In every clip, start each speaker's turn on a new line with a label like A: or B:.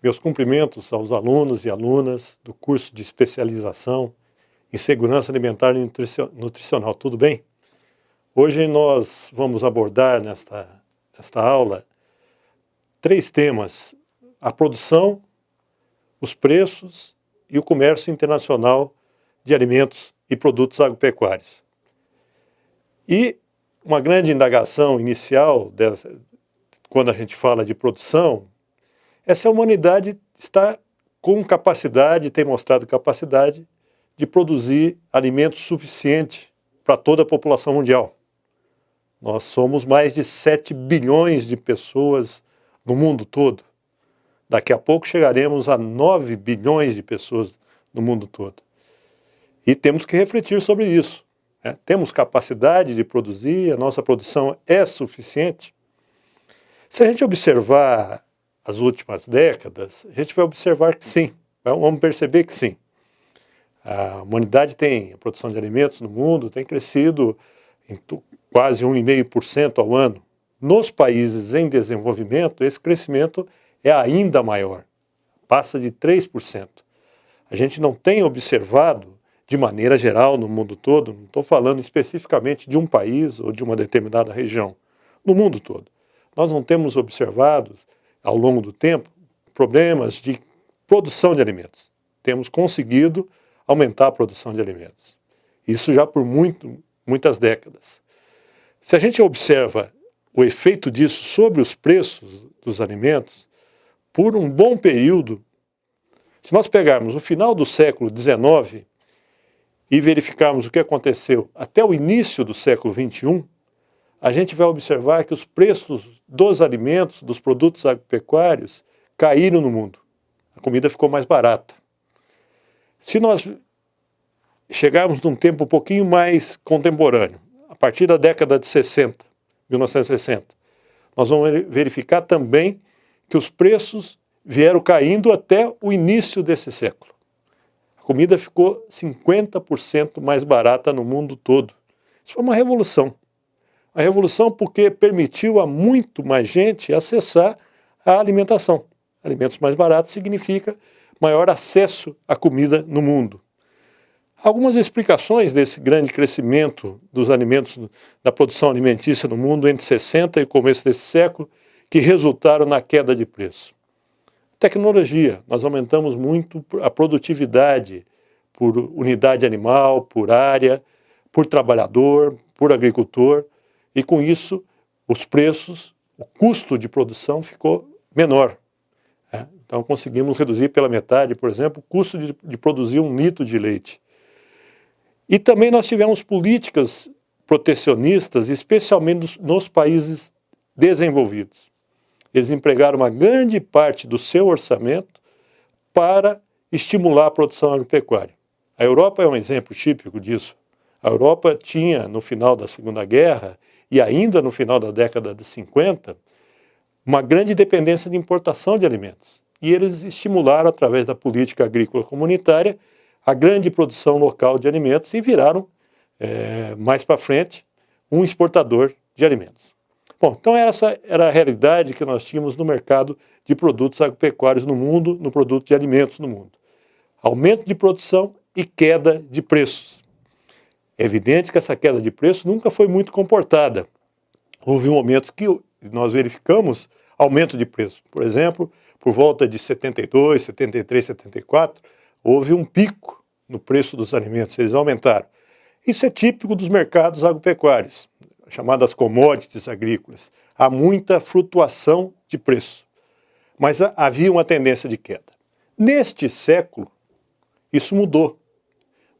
A: Meus cumprimentos aos alunos e alunas do curso de especialização em segurança alimentar e nutricional. Tudo bem? Hoje nós vamos abordar nesta aula 3 temas: a produção, os preços e o comércio internacional de alimentos e produtos agropecuários. E uma grande indagação inicial, quando a gente fala de produção, é se a humanidade está com capacidade, tem mostrado capacidade de produzir alimentos suficientes para toda a população mundial. Nós somos mais de 7 bilhões de pessoas no mundo todo. Daqui a pouco chegaremos a 9 bilhões de pessoas no mundo todo. E temos que refletir sobre isso. Temos capacidade de produzir, a nossa produção é suficiente? Se a gente observar as últimas décadas, a gente vai observar que sim, vamos perceber que sim. A humanidade a produção de alimentos no mundo tem crescido em quase 1,5% ao ano. Nos países em desenvolvimento, esse crescimento é ainda maior, passa de 3%. A gente não tem observado, de maneira geral, no mundo todo, não estou falando especificamente de um país ou de uma determinada região, no mundo todo. Nós não temos observado, ao longo do tempo, problemas de produção de alimentos. Temos conseguido aumentar a produção de alimentos. Isso já por muitas décadas. Se a gente observa o efeito disso sobre os preços dos alimentos, por um bom período, se nós pegarmos o final do século XIX e verificarmos o que aconteceu até o início do século XXI, a gente vai observar que os preços dos alimentos, dos produtos agropecuários, caíram no mundo. A comida ficou mais barata. Se nós chegarmos num tempo um pouquinho mais contemporâneo, a partir da década de 60, 1960, nós vamos verificar também que os preços vieram caindo até o início desse século. A comida ficou 50% mais barata no mundo todo. Isso foi uma revolução. A revolução porque permitiu a muito mais gente acessar a alimentação. Alimentos mais baratos significa maior acesso à comida no mundo. Algumas explicações desse grande crescimento dos alimentos, da produção alimentícia no mundo entre 60 e o começo desse século, que resultaram na queda de preço. Tecnologia, nós aumentamos muito a produtividade por unidade animal, por área, por trabalhador, por agricultor, e com isso os preços, o custo de produção ficou menor. Então conseguimos reduzir pela metade, por exemplo, o custo de produzir 1 litro de leite. E também nós tivemos políticas protecionistas, especialmente nos países desenvolvidos. Eles empregaram uma grande parte do seu orçamento para estimular a produção agropecuária. A Europa é um exemplo típico disso. A Europa tinha, no final da Segunda Guerra, e ainda no final da década de 50, uma grande dependência de importação de alimentos. E eles estimularam, através da política agrícola comunitária, a grande produção local de alimentos e viraram, mais para frente, um exportador de alimentos. Bom, então essa era a realidade que nós tínhamos no mercado de produtos agropecuários no mundo, no produto de alimentos no mundo. Aumento de produção e queda de preços. É evidente que essa queda de preço nunca foi muito comportada. Houve momentos que nós verificamos aumento de preço. Por exemplo, por volta de 72, 73, 74, houve um pico no preço dos alimentos, eles aumentaram. Isso é típico dos mercados agropecuários, chamadas commodities agrícolas. Há muita flutuação de preço, mas havia uma tendência de queda. Neste século, isso mudou.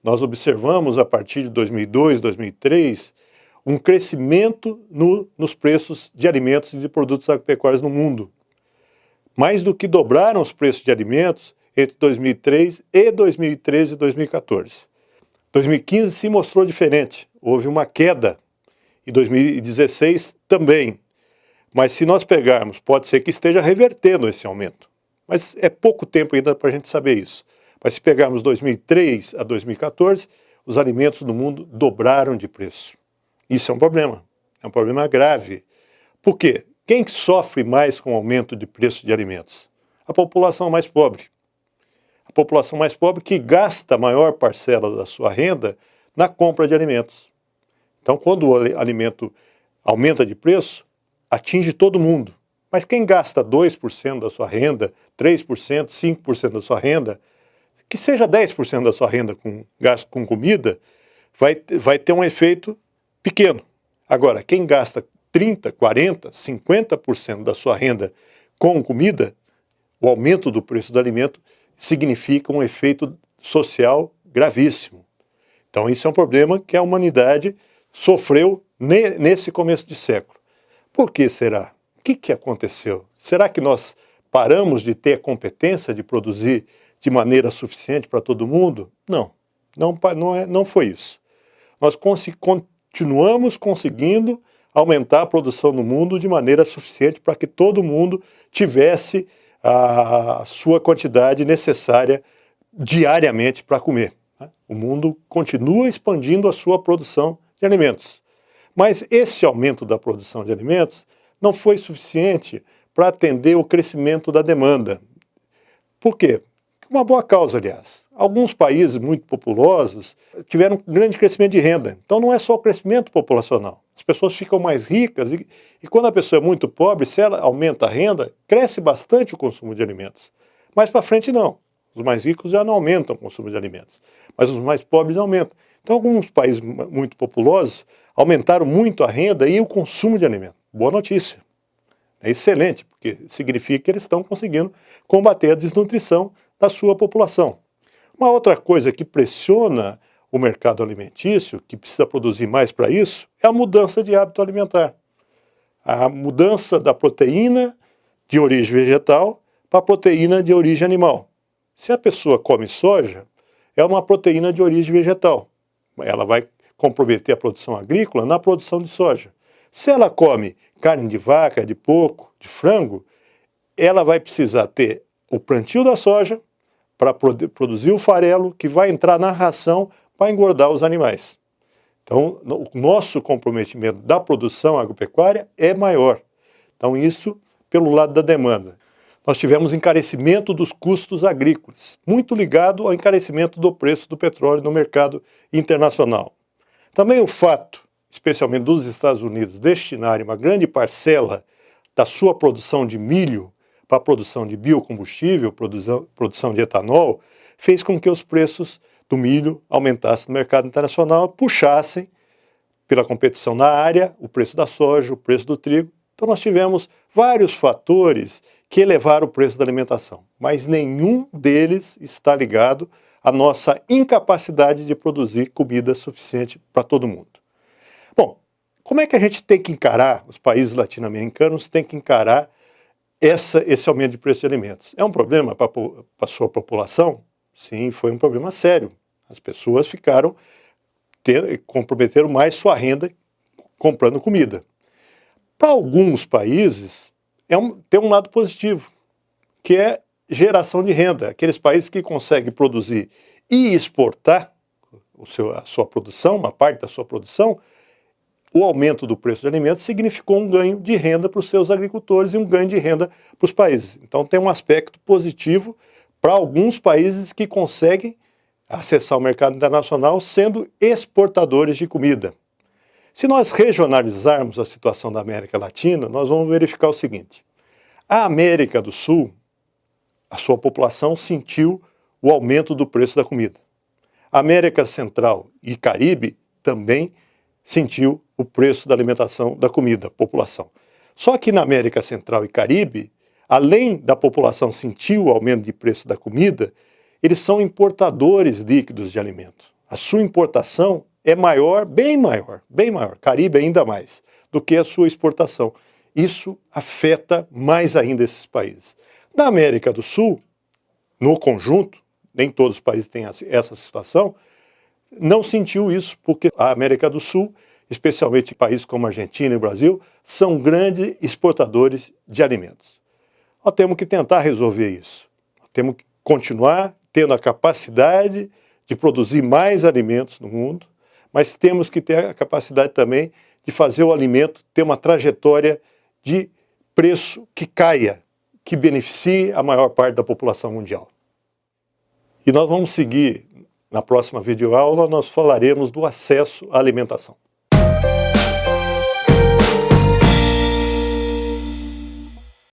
A: Nós observamos, a partir de 2002, 2003, um crescimento nos preços de alimentos e de produtos agropecuários no mundo. Mais do que dobraram os preços de alimentos entre 2003 e 2013 e 2014. 2015 se mostrou diferente, houve uma queda, e 2016 também. Mas se nós pegarmos, pode ser que esteja revertendo esse aumento. Mas é pouco tempo ainda para a gente saber isso. Mas se pegarmos 2003 a 2014, os alimentos no mundo dobraram de preço. Isso é um problema grave. Por quê? Quem sofre mais com o aumento de preço de alimentos? A população mais pobre. A população mais pobre que gasta a maior parcela da sua renda na compra de alimentos. Então, quando o alimento aumenta de preço, atinge todo mundo. Mas quem gasta 2% da sua renda, 3%, 5% da sua renda, que seja 10% da sua renda com gasto com comida, vai ter um efeito pequeno. Agora, quem gasta 30%, 40%, 50% da sua renda com comida, o aumento do preço do alimento significa um efeito social gravíssimo. Então, isso é um problema que a humanidade sofreu nesse começo de século. Por que será? O que aconteceu? Será que nós paramos de ter a competência de produzir de maneira suficiente para todo mundo? Não foi isso. Nós continuamos conseguindo aumentar a produção no mundo de maneira suficiente para que todo mundo tivesse a sua quantidade necessária diariamente para comer. O mundo continua expandindo a sua produção de alimentos. Mas esse aumento da produção de alimentos não foi suficiente para atender o crescimento da demanda. Por quê? Uma boa causa, aliás. Alguns países muito populosos tiveram um grande crescimento de renda. Então não é só o crescimento populacional. As pessoas ficam mais ricas e quando a pessoa é muito pobre, se ela aumenta a renda, cresce bastante o consumo de alimentos. Mais para frente não. Os mais ricos já não aumentam o consumo de alimentos, mas os mais pobres aumentam. Então alguns países muito populosos aumentaram muito a renda e o consumo de alimentos. Boa notícia. É excelente, porque significa que eles estão conseguindo combater a desnutrição da sua população. Uma outra coisa que pressiona o mercado alimentício, que precisa produzir mais para isso, é a mudança de hábito alimentar. A mudança da proteína de origem vegetal para a proteína de origem animal. Se a pessoa come soja, é uma proteína de origem vegetal. Ela vai comprometer a produção agrícola na produção de soja. Se ela come carne de vaca, de porco, de frango, ela vai precisar ter o plantio da soja para produzir o farelo que vai entrar na ração para engordar os animais. Então, o nosso comprometimento da produção agropecuária é maior. Então, isso pelo lado da demanda. Nós tivemos encarecimento dos custos agrícolas, muito ligado ao encarecimento do preço do petróleo no mercado internacional. Também o fato, especialmente dos Estados Unidos, destinarem uma grande parcela da sua produção de milho para a produção de biocombustível, produção de etanol, fez com que os preços do milho aumentassem no mercado internacional, puxassem pela competição na área, o preço da soja, o preço do trigo. Então nós tivemos vários fatores que elevaram o preço da alimentação, mas nenhum deles está ligado à nossa incapacidade de produzir comida suficiente para todo mundo. Bom, como é que a gente tem que encarar, os países latino-americanos têm que encarar esse aumento de preço de alimentos? É um problema para a sua população? Sim, foi um problema sério. As pessoas comprometeram mais sua renda comprando comida. Para alguns países, tem um lado positivo, que é geração de renda. Aqueles países que conseguem produzir e exportar a sua produção, uma parte da sua produção, o aumento do preço de alimentos significou um ganho de renda para os seus agricultores e um ganho de renda para os países. Então tem um aspecto positivo para alguns países que conseguem acessar o mercado internacional sendo exportadores de comida. Se nós regionalizarmos a situação da América Latina, nós vamos verificar o seguinte. A América do Sul, a sua população sentiu o aumento do preço da comida. A América Central e Caribe também sentiu o preço da alimentação da comida, a população. Só que na América Central e Caribe, além da população sentir o aumento de preço da comida, eles são importadores líquidos de alimento. A sua importação é maior, bem maior, Caribe ainda mais, do que a sua exportação. Isso afeta mais ainda esses países. Na América do Sul, no conjunto, nem todos os países têm essa situação, não sentiu isso, porque a América do Sul, especialmente países como a Argentina e o Brasil, são grandes exportadores de alimentos. Nós temos que tentar resolver isso. Nós temos que continuar tendo a capacidade de produzir mais alimentos no mundo, mas temos que ter a capacidade também de fazer o alimento ter uma trajetória de preço que caia, que beneficie a maior parte da população mundial. E nós vamos seguir, na próxima videoaula, nós falaremos do acesso à alimentação.